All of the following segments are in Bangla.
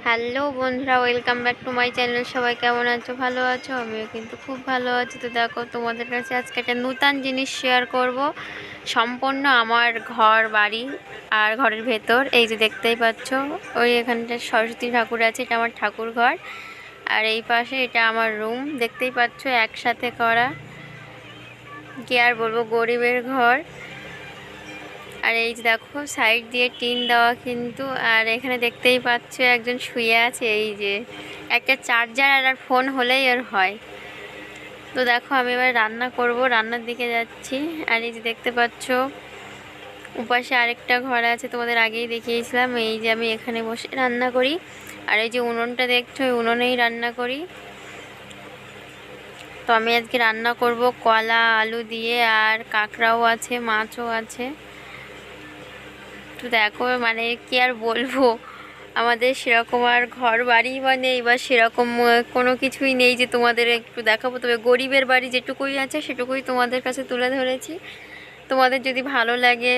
হ্যালো বন্ধুরা, welcome back to my channel. সবাই কেমন আছো? ভালো আছো? আমিও কিন্তু খুব ভালো আছি। তো দেখো, তোমাদের কাছে আজকে একটা নূতন জিনিস শেয়ার করব, সম্পূর্ণ আমার ঘর বাড়ি আর ঘরের ভেতর। এই যে দেখতেই পাচ্ছ, ওই এখানটা সরস্বতী ঠাকুর আছে, এটা আমার ঠাকুর ঘর। আর এই পাশে এটা আমার রুম, দেখতেই পাচ্ছ একসাথে করা। কি আর বলবো, গরিবের ঘর। আর এই যে দেখো, সাইড দিয়ে টিন দেওয়া কিন্তু। আর এখানে দেখতেই পাচ্ছ একজন শুয়ে আছে। এই যে একটা চার্জার আর ফোন হলেই আর হয়। তো দেখো, আমি এবার রান্না করব, রান্নার দিকে যাচ্ছি। আর এই যে দেখতে পাচ্ছ উপাসে আরেকটা ঘর আছে, তোমাদের আগেই দেখিয়েছিলাম। এই যে আমি এখানে বসে রান্না করি। আর এই যে উনুনটা দেখছো, ওই উনুনেই রান্না করি। তো আমি আজকে রান্না করব কলা আলু দিয়ে, আর কাঁকড়াও আছে, মাছও আছে। তো দেখো, মানে কি আর বলবো, আমাদের সেরকম আর ঘর বাড়ি নেই, বা সেরকম কোনো কিছুই নেই যে তোমাদের একটু দেখাবো। তবে গরিবের বাড়ি যেটুকুই আছে সেটুকুই তোমাদের কাছে তুলে ধরেছি। তোমাদের যদি ভালো লাগে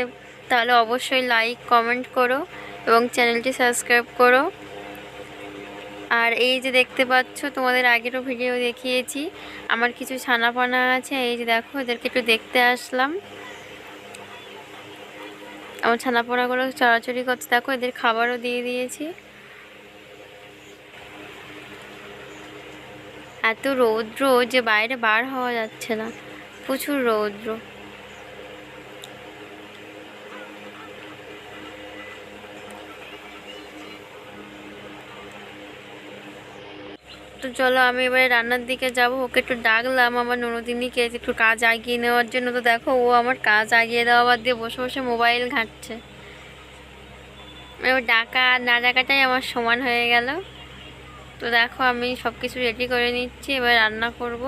তাহলে অবশ্যই লাইক কমেন্ট করো এবং চ্যানেলটি সাবস্ক্রাইব করো। আর এই যে দেখতে পাচ্ছ, তোমাদের আগেরও ভিডিও দেখিয়েছি, আমার কিছু ছানাপানা আছে। এই যে দেখো, এদেরকে একটু দেখতে আসলাম। আমার ছানাপোনাগুলো চড়াচড়ি করছে, দেখো এদের খাবারও দিয়ে দিয়েছি। এত রৌদ্র যে বাইরে বার হওয়া যাচ্ছে না, প্রচুর রৌদ্র। তো চলো, আমি এবারে রান্নার দিকে যাব। ওকে একটু ডাকলাম, আমার ননদিনীকে, একটু কাজ আগিয়ে নেওয়ার জন্য। তো দেখো, ও আমার কাজ আগিয়ে দেওয়া বাদ দিয়ে বসে বসে মোবাইল ঘাঁটছে। এবার ডাকা আর না ডাকাটাই আমার সমান হয়ে গেল। তো দেখো, আমি সব কিছু রেডি করে নিচ্ছি, এবার রান্না করব।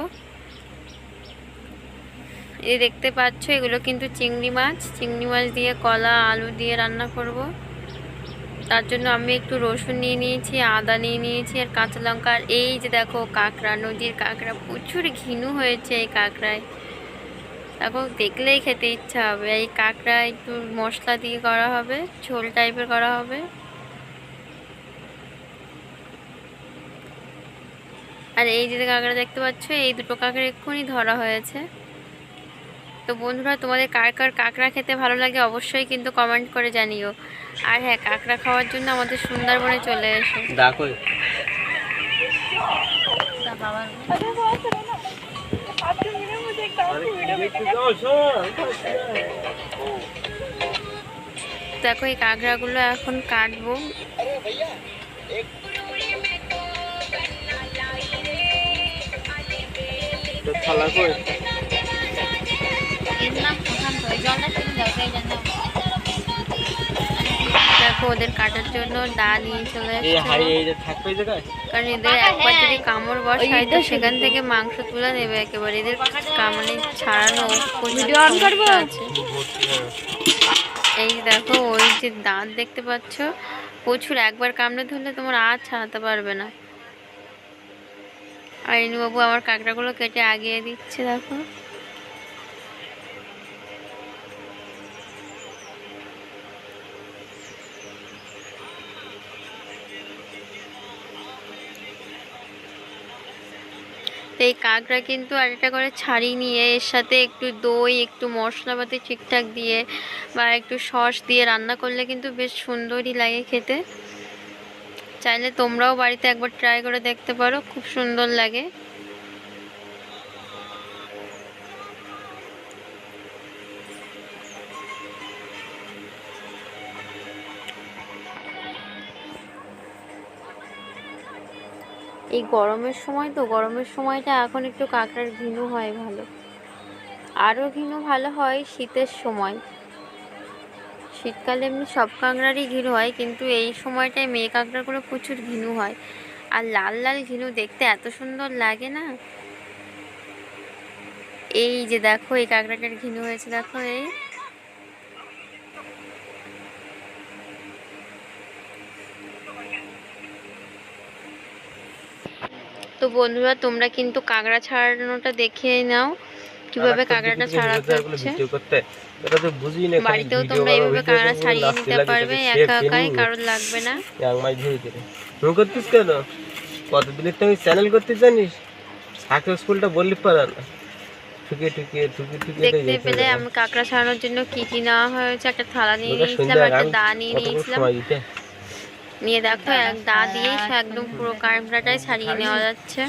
এই দেখতে পাচ্ছ, এগুলো কিন্তু চিংড়ি মাছ। চিংড়ি মাছ দিয়ে কলা আলু দিয়ে রান্না করব। তার জন্য আমি একটু রসুন নিয়ে নিয়েছি, আদা নিয়ে নিয়েছি, আর কাঁচা লঙ্কা। আর এই যে দেখো, কাঁকড়া, নদীর কাঁকড়া, প্রচুর ঘিনু হয়েছে এই কাঁকড়ায়। দেখো, দেখলেই খেতে ইচ্ছা হবে। এই কাঁকড়া একটু মশলা দিয়ে করা হবে, ঝোল টাইপের করা হবে। আর এই যে কাঁকড়া দেখতে পাচ্ছ, এই দুটো কাঁকড়া এক্ষুনি ধরা হয়েছে। তো বন্ধুরা, তোমাদের কার কার কাঁকড়া খেতে ভালো লাগে অবশ্যই কিন্তু কমেন্ট করে জানিও। আর হ্যাঁ, কাঁকড়া খাওয়ার জন্য আমাদের সুন্দরবনে চলে এসো। দেখো, দেখো, এই কাঁকড়াগুলো এখন কাটবো। দেখো, ওদের কাটার জন্য দা নিয়ে চলে আসছে, কারণ এদের একবার যদি কামড় বসায় তো সেখান থেকে মাংস তুলে নেবে একেবারে। এদের কামড়ে ছাড়ানো আছে। এই দেখো, ওই যে দাঁত দেখতে পাচ্ছ, প্রচুর। একবার কামড়ে ধরলে তোমার আর ছাড়াতে পারবে না। আর ইনুবাবু আমার কাঁকড়াগুলো কেটে আগিয়ে দিচ্ছে, দেখো। এই কাঁকড়া কিন্তু আর একটা করে ছাড়ি নিয়ে এর সাথে একটু দই, একটু মশলাপাতি ঠিকঠাক দিয়ে, বা একটু সস দিয়ে রান্না করলে কিন্তু বেশ সুন্দরই লাগে খেতে। চাইলে তোমরাও বাড়িতে একবার ট্রাই করে দেখতে পারো, খুব সুন্দর লাগে। এই গরমের সময় তো, গরমের সময়টা এখন একটু কাঁকড়ার ঘিনু হয় ভালো। আরও ঘিনু ভালো হয় শীতের সময়। শীতকালে এমনি সব কাঁকড়ারই ঘিনু হয়, কিন্তু এই সময়টায় মেয়ে কাঁকড়াগুলো প্রচুর ঘিনু হয়। আর লাল লাল ঘিনু দেখতে এত সুন্দর লাগে না। এই যে দেখো, এই কাঁকড়াটার ঘিনু হয়েছে, দেখো। এই তো বন্ধুরা, তোমরা কিন্তু কাঁকড়া ছাড়ানোটা দেখে নাও। কিভাবে কাঁকড়াটা ছাড়াতে হচ্ছে। বাড়িতেও তোমরা এইভাবে কাঁকড়া ছাড়িয়ে নিতে পারবে একা একাই, কারণ লাগবে না। করতিস কেন? কতদিনের তুমি চ্যানেল করতে জানিস? সাকসেসফুলটা বললি পারা না। দেখতে পেলে আমি কাঁকড়া ছাড়ানোর জন্য কি কি নেওয়া হয়েছে। একটা থালা নিয়ে নিয়েছিলাম, একটা দা নিয়ে নিয়েছিলাম। নিয়ে দেখো এক দা দিয়েই একদম পুরো কাঁকড়াটাই ছাড়িয়ে নেওয়া যাচ্ছে।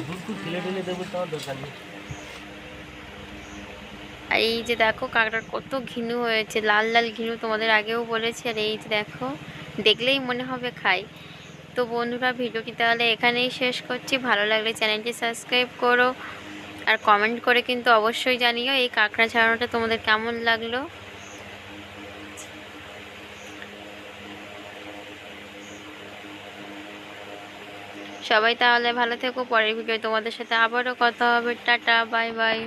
আর এই যে দেখো কাঁকড়ার কত ঘিনু হয়েছে, লাল লাল ঘিনু, তোমাদের আগেও বলেছি। আর এই যে দেখো, দেখলেই মনে হবে খাই। তো বন্ধুরা, ভিডিওটি তাহলে এখানেই শেষ করছি। ভালো লাগলে চ্যানেলটি সাবস্ক্রাইব করো আর কমেন্ট করে কিন্তু অবশ্যই জানিও এই কাঁকড়া ছাড়ানোটা তোমাদের কেমন লাগলো। সবাই তাহলে ভালো থেকো। পরের ভিডিও তোমাদের সাথে আবারও কথা হবে। Tata, bye bye.